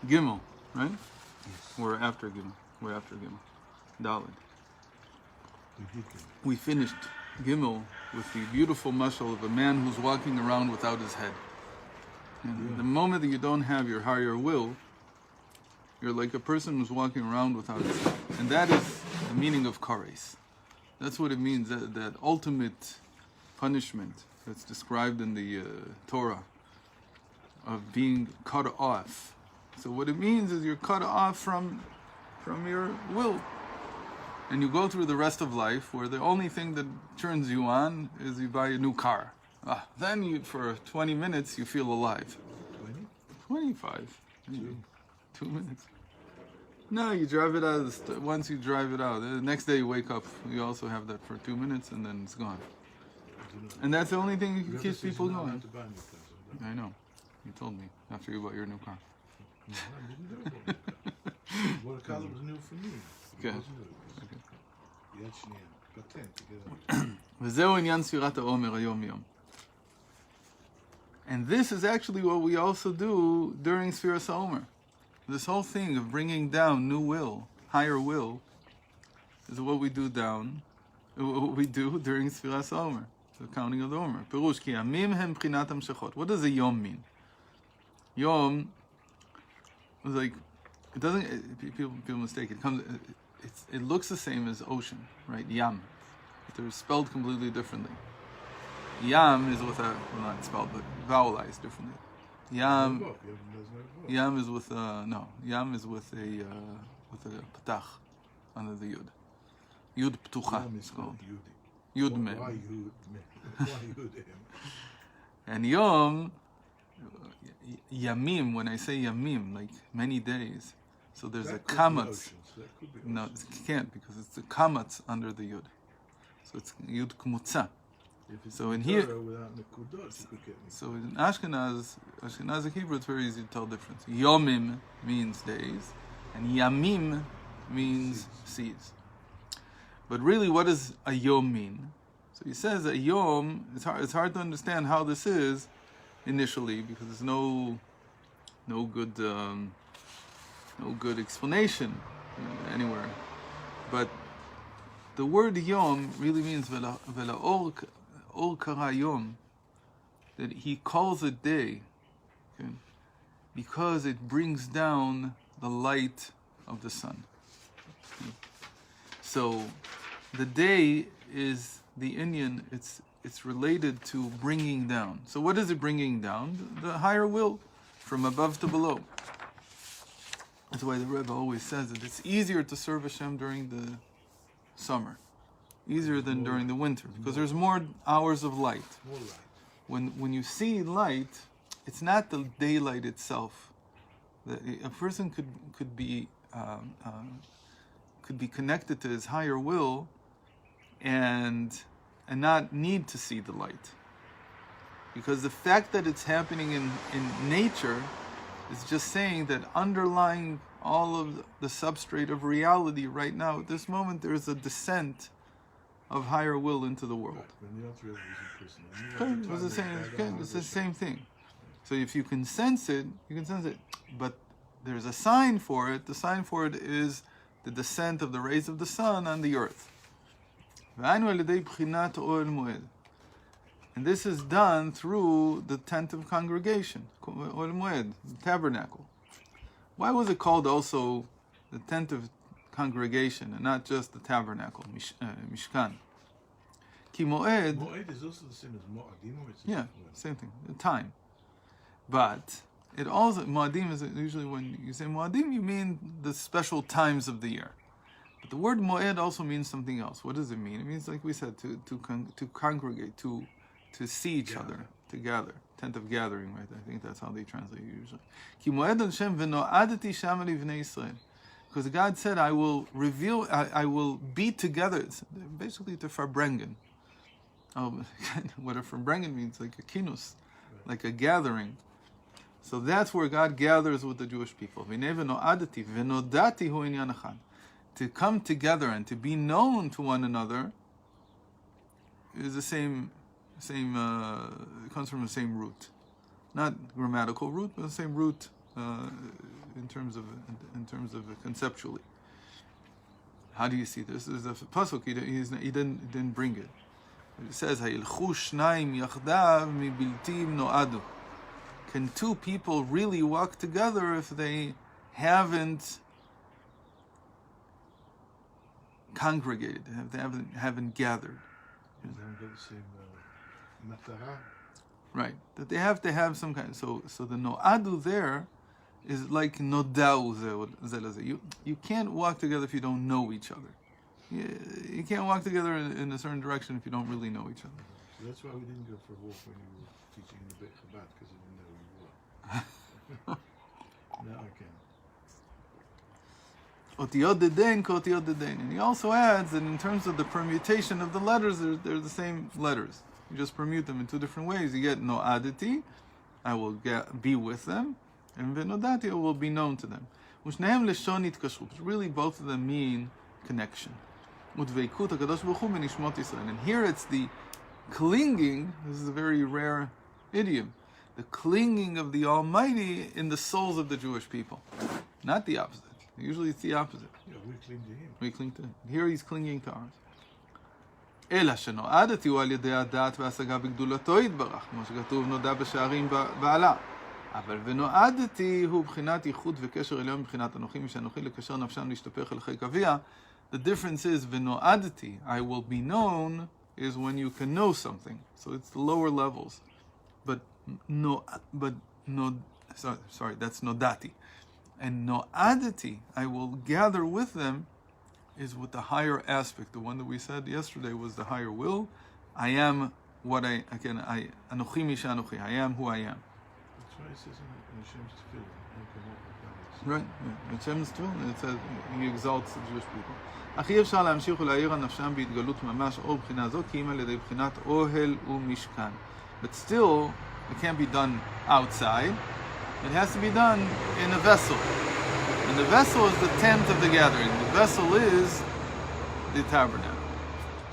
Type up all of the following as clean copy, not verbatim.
Gimel, right? Yes. We're after Gimel. Daled. We finished Gimel with the beautiful mashal of a man who's walking around without his head. And the moment that you don't have your higher will, you're like a person who's walking around without his head. And that is the meaning of kares. That's what it means, that ultimate punishment that's described in the Torah of being cut off. So what it means is you're cut off from your will. And you go through the rest of life where the only thing that turns you on is you buy a new car. Then for 20 minutes you feel alive. 25. 2 minutes. No, you drive it out. Once you drive it out, the next day you wake up, you also have that for 2 minutes and then it's gone. And that's the only thing that keeps people going. I know. You told me after you bought your new car. Well, the car was new for me. Okay. And this is actually what we also do during Sfiras HaOmer. This whole thing of bringing down new will, higher will, is what we do during Sfiras HaOmer, the counting of the Omer. Perush ki yamim hem b'chinat hamshechot. What does a yom mean? Yom is like, it doesn't, people mistake it. It looks the same as ocean, right? Yam. But they're spelled completely differently. Yam is with a, well, not spelled, but vowelized differently. Yam is with Yam is with a patach under the yud. Yud ptucha is called. Yud mem. And yom, yamim. When I say yamim, like many days, so there's a kamatz. No, it can't, because it's the kamatz under the yud. So it's yud kmutza. So in here, so in Ashkenazic Hebrew, it's very easy to tell the difference. Yomim means days, and yamim means seas. But really, what does a yom mean? So he says a yom, it's hard to understand how this is initially, because there's no good explanation anywhere. But the word yom really means vela or kara yom, that he calls it day, okay, because it brings down the light of the sun. Okay. So the day is the Indian, it's related to bringing down. So what is it bringing down? The higher will, from above to below. That's why the Rebbe always says that it's easier to serve Hashem during the summer, easier than during the winter, because there's more hours of light. When you see light, it's not the daylight itself. A person could be connected to his higher will and not need to see the light, because the fact that it's happening in nature is just saying that underlying all of the substrate of reality right now, at this moment, there's a descent of higher will into the world. It's the same thing. So if you can sense it, you can sense it. But there's a sign for it. The sign for it is the descent of the rays of the sun on the earth. And this is done through the tent of congregation, the tabernacle. Why was it called also the tent of congregation and not just the tabernacle, Mishkan? Ki moed. Moed is also the same as moadim, or it's yeah, same thing, the time. But it also, moadim is usually, when you say moadim, you mean the special times of the year. But the word moed also means something else. What does it mean? It means, like we said, to congregate, to see each other, to gather. Tent of gathering, right? I think that's how they translate it usually. Ki moed Hashem v'no'adati shama livnei Yisrael. Because God said, I will reveal, I will be together. It's basically to farbrengen. What a farbrengen means, like a kinus, like a gathering. So that's where God gathers with the Jewish people. To come together and to be known to one another is the same. It comes from the same root, not grammatical root, but the same root in terms of conceptually. How do you see this? This is a pasuk. He didn't bring it. It says, "Hayilchu shnaim yachdav mibiltim noadu." Can two people really walk together if they haven't congregated, if they haven't gathered? They haven't got the same matara. Right. That they have to have some kind. So the noadu there is like nodau zelazeh. You can't walk together if you don't know each other. You can't walk together in a certain direction if you don't really know each other. So that's why we didn't go for a walk when you were teaching the Beit Chabad, because you didn't know who you were. Now I can. Otiyot dedain kotiyot dedain. And he also adds that in terms of the permutation of the letters, they're the same letters. You just permute them in two different ways. You get no'aditi, I will be with them, and v'nodati, I will be known to them. U'shnehem leshon itkashut. Really, both of them mean connection. U'dveikut hakadosh baruch hu b'nishmot Yisrael. And here it's the clinging. This is a very rare idiom. The clinging of the Almighty in the souls of the Jewish people, not the opposite. Usually, it's the opposite. Yeah, we cling to him. We cling to him. Here, he's clinging to ours. אלא שנועדתי הוא על ידי הדת והשגה בגדולתו יתברך, כמו שכתוב נודע בשערים בעלה. אבל ונועדתי הוא בחינת ייחוד וקשר עליון מבחינת אנוכי, משאנוכי לקשר נפשם להשתפך אל חיק אביה. The difference is, ונועדתי, I will be known, is when you can know something. So it's the lower levels. But sorry, that's nodati. And no'adati, I will gather with them, is with the higher aspect. The one that we said yesterday was the higher will. I am what I anochi misha anochi. I am who I am. That's why it says in Hashem's tefillah, right. In Hashem's tefillah, it says he exalts the Jewish people. אך אי אפשר להמשיך ולהעיר על נפשם בהתגלות ממש או בחינה זו, כי אם על ידי בחינת אוהל ומשכן. But still, it can't be done outside. It has to be done in a vessel. And the vessel is the tent of the gathering. The vessel is the tabernacle.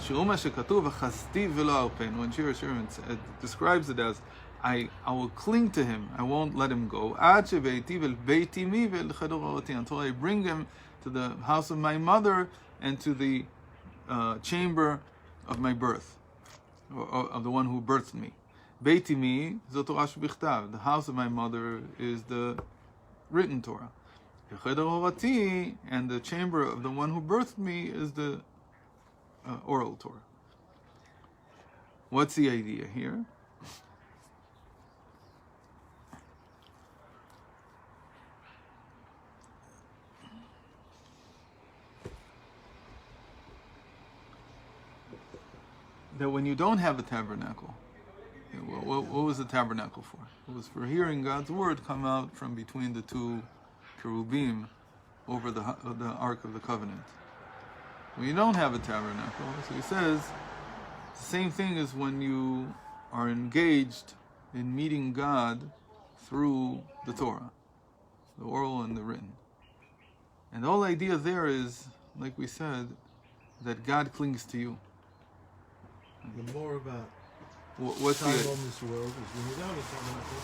She'uma shekatuv v'chastiv v'lo arpen. When Shir Hashirim describes it as, I will cling to him, I won't let him go. Ad shebeiti vel beiti mi vel chador orati. Until I bring him to the house of my mother and to the chamber of my birth, or of the one who birthed me. Beiti mi zot Torah shebichtav. The house of my mother is the written Torah. And the chamber of the one who birthed me is the oral Torah. What's the idea here? That when you don't have a tabernacle, what was the tabernacle for? It was for hearing God's word come out from between the two cherubim over the Ark of the Covenant. When you don't have a tabernacle, so he says, the same thing as when you are engaged in meeting God through the Torah, the oral and the written. And the whole idea there is, like we said, that God clings to you. The more about what's time the on this world is when without a tabernacle,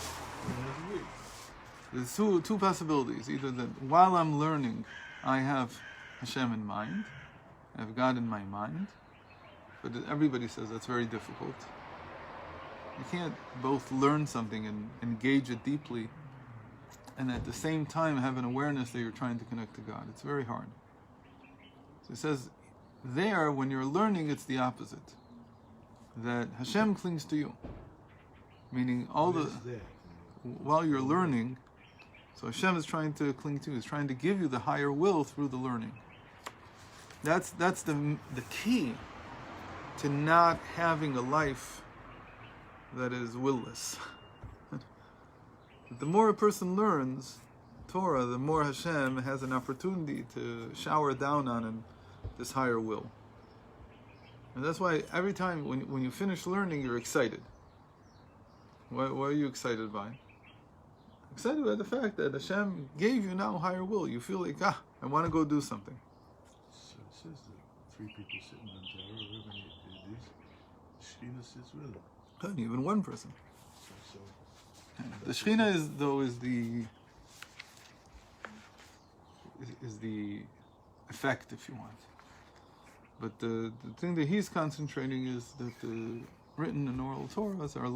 you have There's two possibilities. Either that while I'm learning, I have Hashem in mind, I have God in my mind, but everybody says that's very difficult. You can't both learn something and engage it deeply and at the same time have an awareness that you're trying to connect to God. It's very hard. So it says there, when you're learning, it's the opposite. That Hashem clings to you. Meaning while you're learning, so Hashem is trying to cling to you, is trying to give you the higher will through the learning. That's the key to not having a life that is willless. The more a person learns Torah, the more Hashem has an opportunity to shower down on him this higher will. And that's why every time when you finish learning, you're excited. What are you excited by? Excited by the fact that Hashem gave you now higher will. You feel like, I want to go do something. So it says that 3 people sitting on Torah, whoever it is, Shekhinah sits with them. Even one person. So The Shekhinah is the the effect, if you want. But the thing that he's concentrating is that the written and oral Torahs are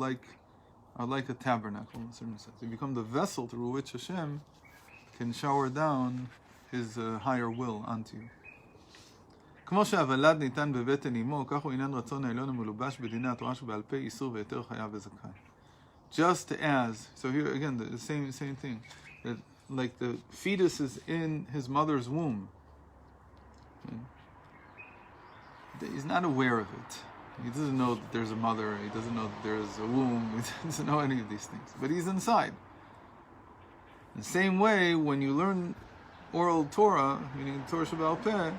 like a tabernacle in a certain sense. They become the vessel through which Hashem can shower down His higher will onto you. כמו שהוולד ניתן בבטן אמו, כך הוא עניין רצון העליון המלובש בדיני התורה שבעל פה, איסור והיתר חייב וזכאי. Just as, so here again, the same thing, that like the fetus is in his mother's womb, he's not aware of it. He doesn't know that there's a mother, he doesn't know that there's a womb, he doesn't know any of these things, but he's inside. The same way, when you learn oral Torah, meaning Torah Sheba'al Peh,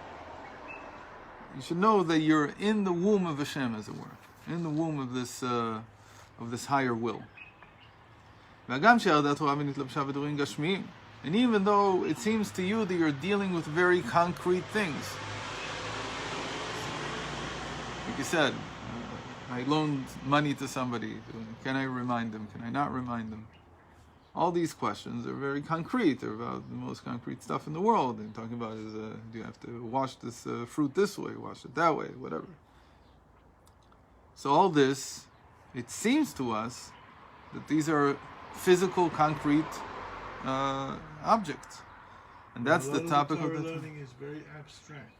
you should know that you're in the womb of Hashem, as it were, in the womb of this higher will. And even though it seems to you that you're dealing with very concrete things, like you said, I loaned money to somebody, can I remind them, can I not remind them? All these questions are very concrete. They're about the most concrete stuff in the world. And talking about is, do you have to wash this fruit this way, wash it that way, whatever. So all this, it seems to us that these are physical, concrete objects. And that's the topic of the Torah learning is very abstract.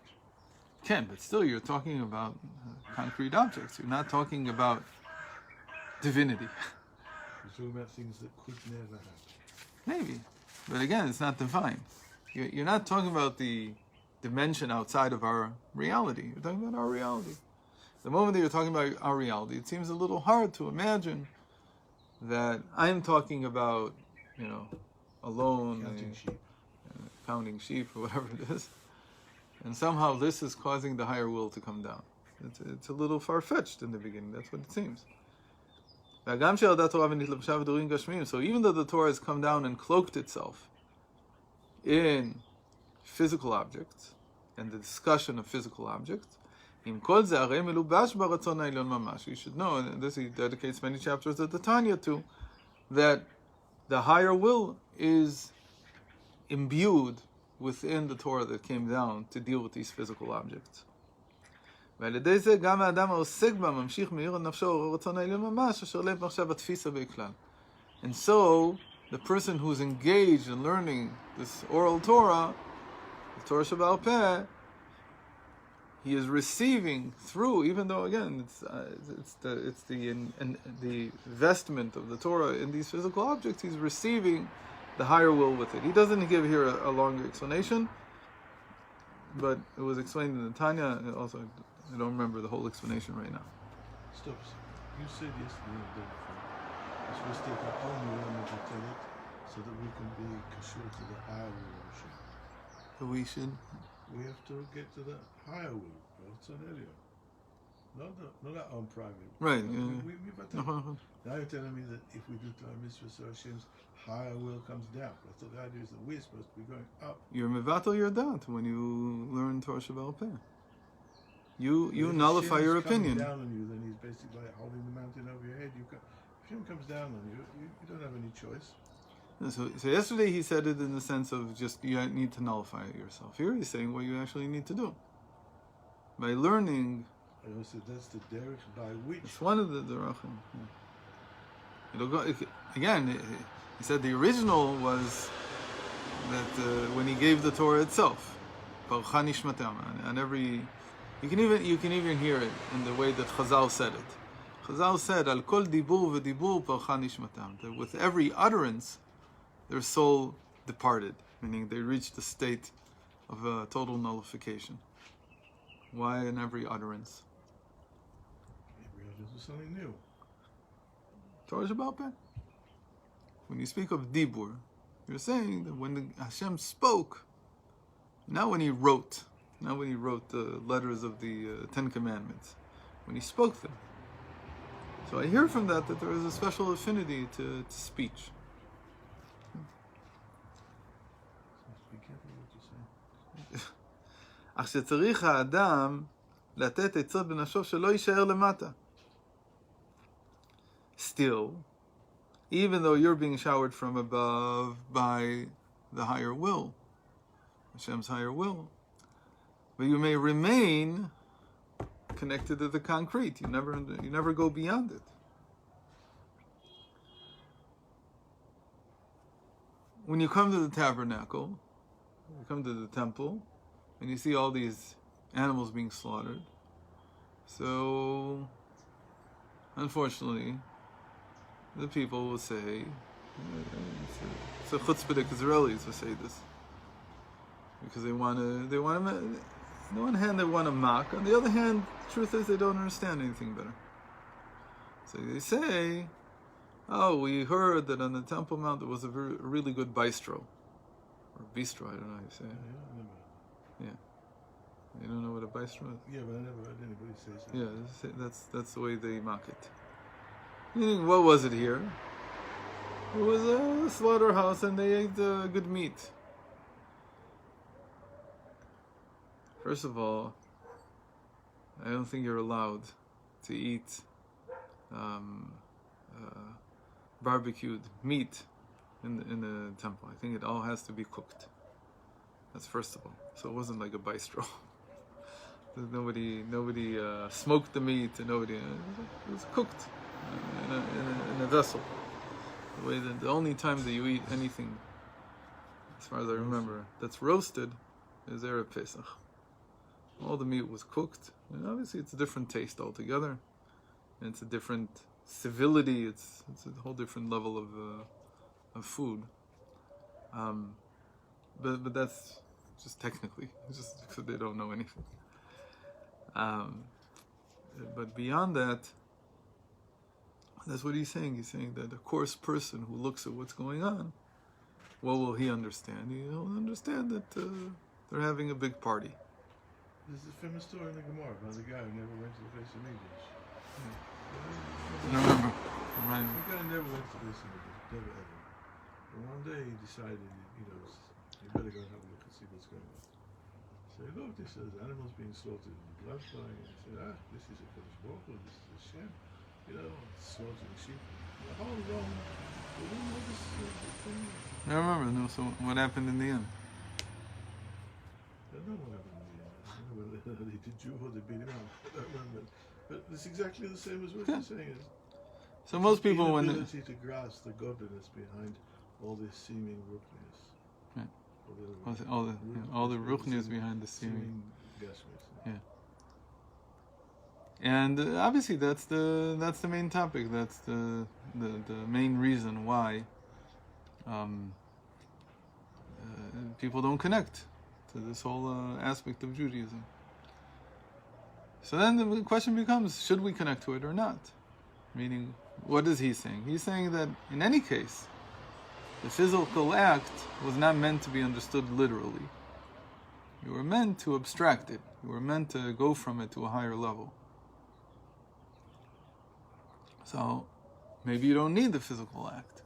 Ken, but still you're talking about concrete objects. You're not talking about divinity. You're talking about things that could never happen. Maybe. But again, it's not divine. You're not talking about the dimension outside of our reality. You're talking about our reality. The moment that you're talking about our reality, it seems a little hard to imagine that I'm talking about, alone, counting sheep or whatever it is, and somehow this is causing the higher will to come down. It's a little far-fetched in the beginning. That's what it seems. So even though the Torah has come down and cloaked itself in physical objects and the discussion of physical objects, you should know, and this he dedicates many chapters of the Tanya to, that the higher will is imbued within the Torah that came down to deal with these physical objects. And so, the person who's engaged in learning this oral Torah, the Torah Sheba'al Peh, he is receiving through, even though again it's the vestment of the Torah in these physical objects, he's receiving the higher will with it. He doesn't give here a longer explanation, but it was explained in the Tanya. Also, I don't remember the whole explanation right now. Stop. You said yesterday and the day before, we're supposed to take our own will and tell it so that we can be kashur to the higher will of Hashem. So we have to get to the higher will. What's on earlier? Not our own private. Right. Now you're telling me that if we do Torah mitzvah, so Hashem's higher will comes down. I thought the idea is that we're supposed to be going up. You're mevatel your doubt when you learn Torah Sheba'al Peh. You nullify your opinion. If Hashem comes down on you, then he's basically like holding the mountain over your head. If Hashem comes down on you, you don't have any choice. So yesterday he said it in the sense of just you need to nullify it yourself. Here he's saying what you actually need to do. By learning, I said that's the derech by which. it's one of the derechim. It'll go again. He said the original was that when he gave the Torah itself, and every you can even hear it in the way that Chazal said it. Chazal said, "Al kol dibur v'dibur parcha nishmatam." That with every utterance, their soul departed, meaning they reached the state of total nullification. Why in every utterance? Every utterance is something new. Torah Sheba'al Peh. When you speak of dibur, you're saying that when Hashem spoke, not when he wrote the letters of the Ten Commandments, when he spoke them. So I hear from that there is a special affinity to speech. Be careful what you say. אך שצריך האדם לתת עצות בנפשו שלא יישאר למטה. Still, even though you're being showered from above by the higher will, Hashem's higher will. But you may remain connected to the concrete. You never go beyond it. When you come to the tabernacle, you come to the temple, and you see all these animals being slaughtered. So, unfortunately, the people will say, it's a chutzpah Israelis will say this, because they want to, on the one hand they want to mock, on the other hand, the truth is they don't understand anything better. So they say, oh, we heard that on the Temple Mount there was a really good bistro, or bistro, I don't know how you say it. Yeah. You don't know what a bistro is? Yeah, but I never heard anybody say so. Yeah, that's the way they mock it. Meaning, what was it here? It was a slaughterhouse and they ate good meat. First of all, I don't think you're allowed to eat barbecued meat in the temple. I think it all has to be cooked. That's first of all. So it wasn't like a bistro. Nobody smoked the meat, and nobody. It was cooked in a vessel. The way that the only time that you eat anything, as far as I remember, that's roasted, is Erev Pesach. All the meat was cooked, and obviously it's a different taste altogether, and it's a different civility. It's a whole different level of food. But that's just technically, just because they don't know anything. But beyond that, that's what he's saying. He's saying that a coarse person who looks at what's going on, what will he understand? He'll understand that they're having a big party. There's a famous story in the Gemara about the guy who never went to the place of English. I remember. Right. The guy never went to the place of English, never ever. And one day he decided, you better go and have a look and see what's going on. So he looked, he says, animals being slaughtered, blood flying. He said, this is a Kodesh Baruch Hu, this is Hashem. Slaughtering sheep. The whole wrong. But we know this thing. I remember. No, so what happened in the end? I don't know what happened in the end. I don't know whether they did Jew or they beat him out. I don't remember. But it's exactly the same as what you're saying. So most people, when inability to grasp the godliness behind all this seeming ruchnius. Right. All the ruchnius behind the seeming gashmis. Yeah. And obviously that's the main topic. That's the main reason why people don't connect to this whole aspect of Judaism. So then the question becomes, should we connect to it or not? Meaning, what is he saying? He's saying that in any case, the physical act was not meant to be understood literally. You were meant to abstract it. You were meant to go from it to a higher level. So, maybe you don't need the physical act.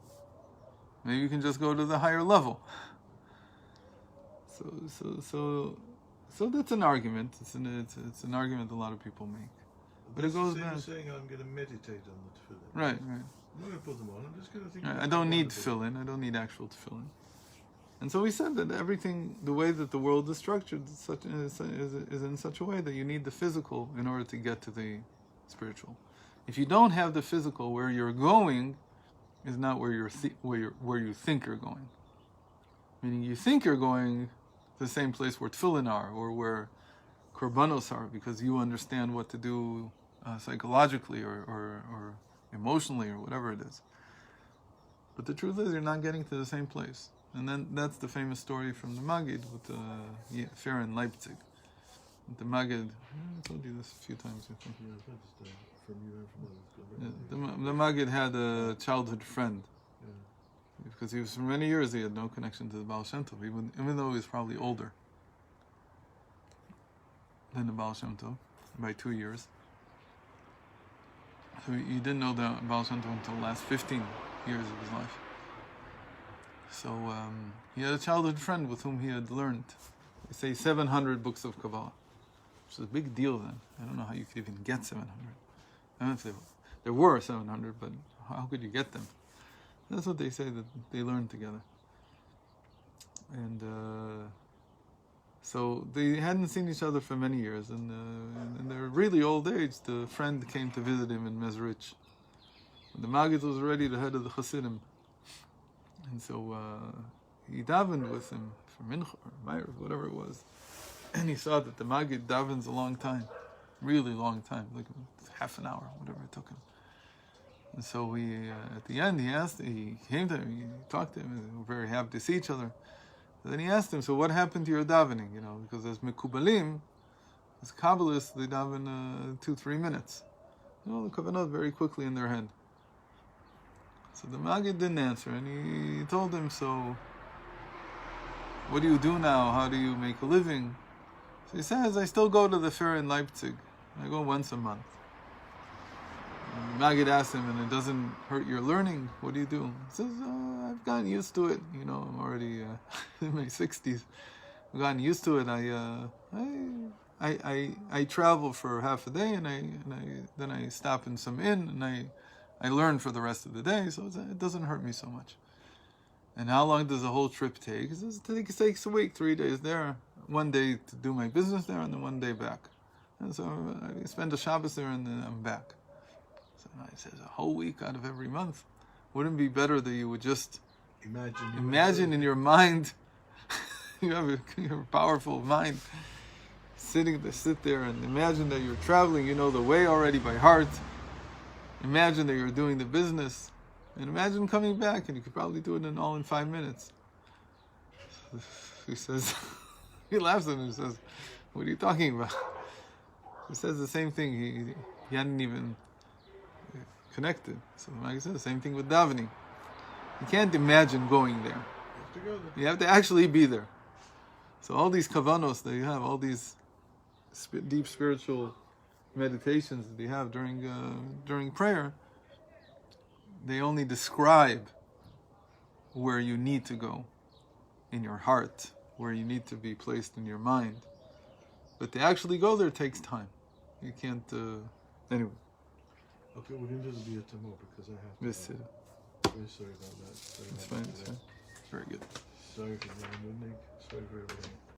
Maybe you can just go to the higher level. So that's an argument. It's an argument a lot of people make. But it goes back. Saying I'm going to meditate on the tefillin. Right. I'm not going to put them on. I'm just going to think. I don't need tefillin. I don't need actual tefillin. And so we said that everything, the way that the world is structured, is in such a way that you need the physical in order to get to the spiritual. If you don't have the physical, where you're going is not where you think you're going. Meaning you think you're going to the same place where tefillin are or where korbanos are, because you understand what to do psychologically or emotionally or whatever it is. But the truth is, you're not getting to the same place. And then that's the famous story from the Maggid with the fair in Leipzig. With the Maggid, I told you this a few times, I think. Yeah, I've heard this from you and from others. The Maggid had a childhood friend. Yeah. Because he was, for many years, he had no connection to the Baal Shem Tov, even though he was probably older than the Baal Shem Tov by 2 years. So he didn't know the Baal Shem Tov until the last 15 years of his life. So he had a childhood friend with whom he had learned, they say, 700 books of Kabbalah, which is a big deal then. I don't know how you could even get 700. I don't know if there were 700, but how could you get them? That's what they say that they learned together. And So they hadn't seen each other for many years, and in their really old age, the friend came to visit him in Mezrich. The Maggid was already the head of the Hasidim, and so he davened with him for Mincha or Ma'ariv, whatever it was, and he saw that the Maggid davens a long time, really long time, like half an hour, whatever it took him. And so we, at the end, he came to him, he talked to him, and they were very happy to see each other. So then he asked him, so what happened to your davening? You know, because as Mekubalim, as Kabbalists, they daven 2-3 minutes. You know, the Kavanah very quickly in their head. So the Maggid didn't answer, and he told him, so what do you do now? How do you make a living? So he says, I still go to the fair in Leipzig. I go once a month. And the Maggid asked him, and it doesn't hurt your learning? What do you do? He says, I've gotten used to it. You know, I'm already in my 60s. I've gotten used to it. I travel for half a day, and then I stop in some inn, and I learn for the rest of the day, so it doesn't hurt me so much. And how long does the whole trip take? He says, it takes a week, 3 days there, 1 day to do my business there, and then 1 day back. And so I spend a Shabbos there, and then I'm back. So he says, a whole week out of every month? Wouldn't it be better that you would just imagine in your mind, you have a powerful mind, sit there and imagine that you're traveling, you know the way already by heart. Imagine that you're doing the business, and imagine coming back, and you could probably do it in 5 minutes. He says, he laughs at him and says, what are you talking about? He says the same thing. He hadn't even connected. So like I said, the same thing with davening. You can't imagine going there. You have to actually be there. So all these kavanos that you have, all these deep spiritual meditations that you have during prayer, they only describe where you need to go in your heart, where you need to be placed in your mind. But to actually go there takes time. You can't. Anyway. Okay, we're going to do the Bia tomorrow because I have to. Yes, Very sorry about that. it's fine. Very good. Sorry for the morning. Sorry for everything.